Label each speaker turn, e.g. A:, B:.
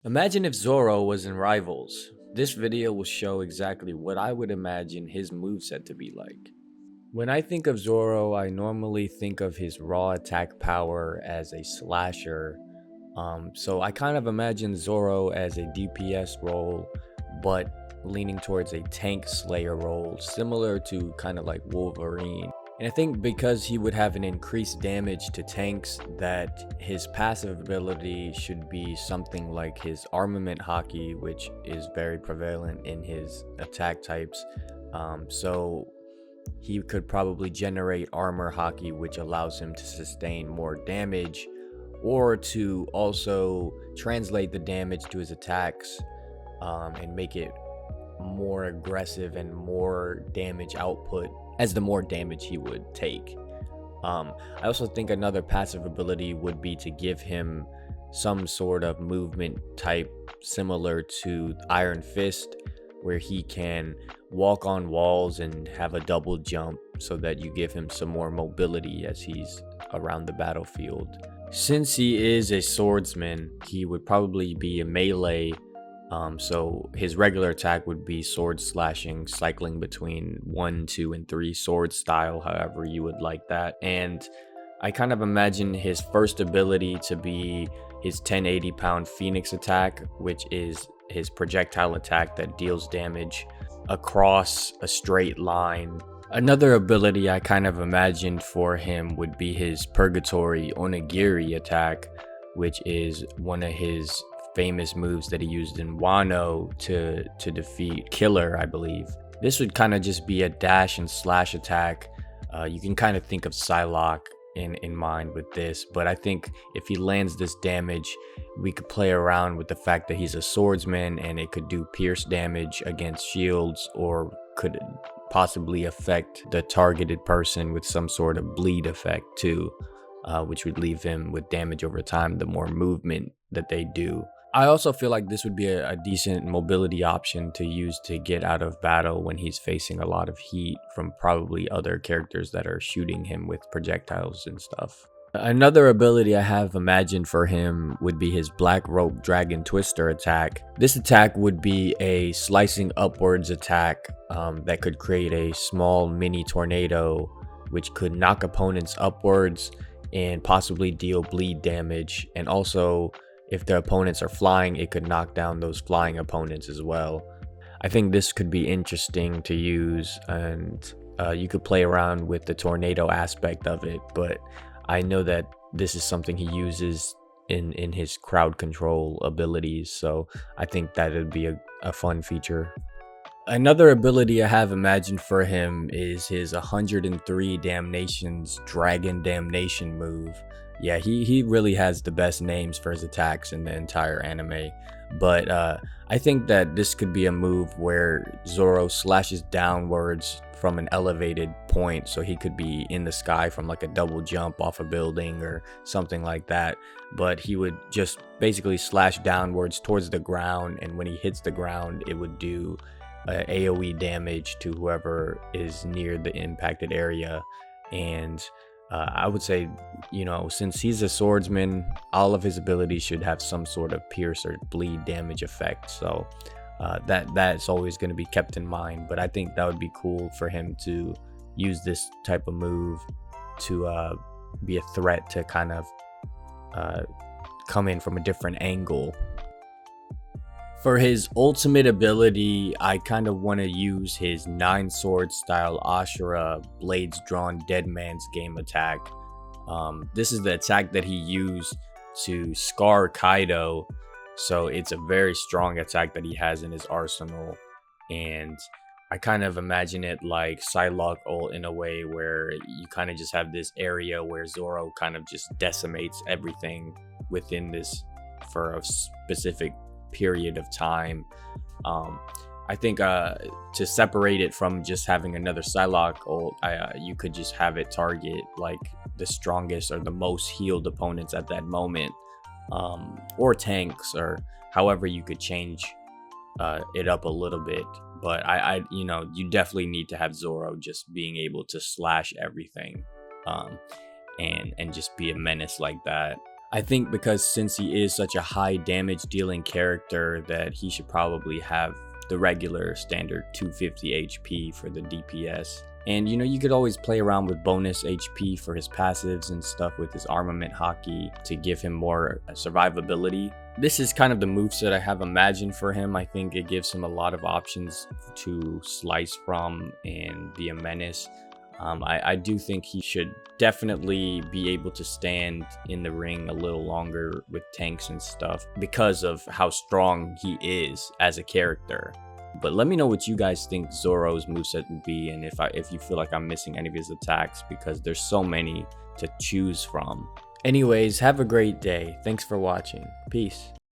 A: Imagine if Zoro was in Rivals. This video will show exactly what I would imagine his moveset to be like. When I think of Zoro, I normally think of his raw attack power as a slasher. So I kind of imagine Zoro as a DPS role, but leaning towards a tank slayer role, similar to kind of like Wolverine. And I think because he would have an increased damage to tanks, that his passive ability should be something like his armament hockey, which is very prevalent in his attack types. So he could probably generate armor hockey, which allows him to sustain more damage, or to also translate the damage to his attacks, and make it more aggressive and more damage output as the more damage he would take. I also think another passive ability would be to give him some sort of movement type similar to Iron Fist, where he can walk on walls and have a double jump so that you give him some more mobility as he's around the battlefield. Since he is a swordsman, he would probably be a melee. So his regular attack would be sword slashing, cycling between 1, 2, and 3 sword style, however you would like that. And I kind of imagine his first ability to be his 1080 pound Phoenix attack, which is his projectile attack that deals damage across a straight line. Another ability I kind of imagined for him would be his Purgatory Onigiri attack, which is one of his famous moves that he used in Wano to defeat Killer, I believe. This would kind of just be a dash and slash attack. You can kind of think of Psylocke in mind with this, but I think if he lands this damage, we could play around with the fact that he's a swordsman and it could do pierce damage against shields, or could possibly affect the targeted person with some sort of bleed effect too, which would leave him with damage over time the more movement that they do. I also feel like this would be a decent mobility option to use to get out of battle when he's facing a lot of heat from probably other characters that are shooting him with projectiles and stuff. Another ability I have imagined for him would be his Black Rope Dragon Twister attack. This attack would be a slicing upwards attack that could create a small mini tornado, which could knock opponents upwards and possibly deal bleed damage. And also, if the opponents are flying, it could knock down those flying opponents as well. I think this could be interesting to use, and you could play around with the tornado aspect of it, but I know that this is something he uses in his crowd control abilities, so I think that would be a fun feature. Another ability I have imagined for him is his 103 Damnations Dragon Damnation move. Yeah, he really has the best names for his attacks in the entire anime. But I think that this could be a move where Zoro slashes downwards from an elevated point, so he could be in the sky from like a double jump off a building or something like that. But he would just basically slash downwards towards the ground, and when he hits the ground, it would do AoE damage to whoever is near the impacted area. And I would say, since he's a swordsman, all of his abilities should have some sort of pierce or bleed damage effect. So that's always going to be kept in mind. But I think that would be cool for him to use this type of move to be a threat to kind of come in from a different angle. For his ultimate ability, I kind of want to use his 9 sword style Ashura Blades Drawn Dead Man's Game attack. This is the attack that he used to scar Kaido, so it's a very strong attack that he has in his arsenal, and I kind of imagine it like Psylocke ult in a way where you kind of just have this area where Zoro kind of just decimates everything within this for a specific period of time. I think to separate it from just having another Psylocke ult, you could just have it target like the strongest or the most healed opponents at that moment, or tanks, or however you could change it up a little bit. But you definitely need to have Zoro just being able to slash everything, and just be a menace like that. I think because since he is such a high damage dealing character that he should probably have the regular standard 250 HP for the DPS. And you could always play around with bonus HP for his passives and stuff with his armament hockey to give him more survivability. This is kind of the moveset I have imagined for him. I think it gives him a lot of options to slice from and be a menace. I do think he should definitely be able to stand in the ring a little longer with tanks and stuff because of how strong he is as a character. But let me know what you guys think Zoro's moveset would be, and if you feel like I'm missing any of his attacks, because there's so many to choose from. Anyways, have a great day. Thanks for watching. Peace.